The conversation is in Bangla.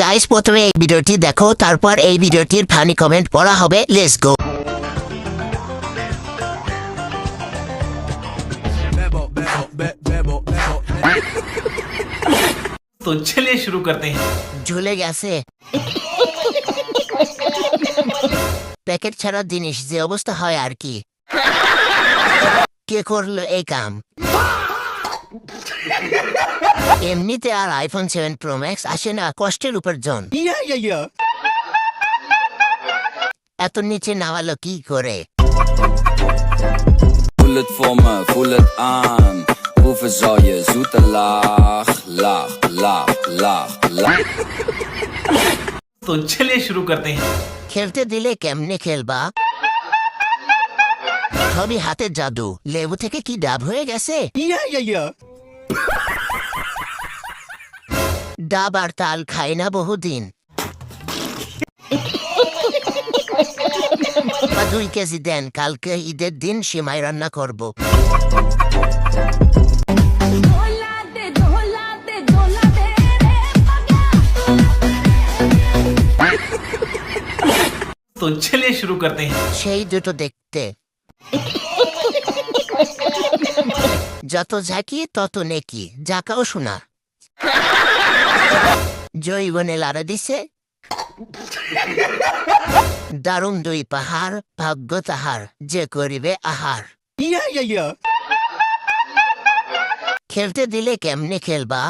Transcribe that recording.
গাইস, প্রথমে এই ভিডিওটি দেখো, তারপর এই ভিডিওটির ফানি কমেন্ট পড়া হবে। Let's go. तो चलिए शुरू करते हैं। ঝুলে গেছে প্যাকেট ছাড়া জিনিস যে অবস্থা হয় আর কি। কে করলো এই কাম? এমনিতে আর আইফোন 7 প্রো ম্যাক্স আসে না, কষ্টের উপর জন। এত নিচে নামালো কি করে? Voel het voor me, voel het aan. Hoeveel zal je zoete lach, lach, lach, lach, lach. तो चलिए शुरू करते हैं। খেলতে দিলে কেমনে খেলবা? সবই হাতের জাদু। লেবু থেকে কি ডাব হয়ে গেছে? ডাব আর তাল খাই না বহুদিন। 2 কেজি দেন, কালকে ঈদের দিন সেমাই রান্না করব। तो चलिए शुरू करते हैं। সেই দুটো দেখতে যত ঝাঁকি তত নেকি, জাকাও শোনা। জৈবনে লাড়া দিছে, দারুণ 2 পাহাড়, ভাগ্য তাহার যে করিবে আহার। খেলতে দিলে কেমনে খেলবা?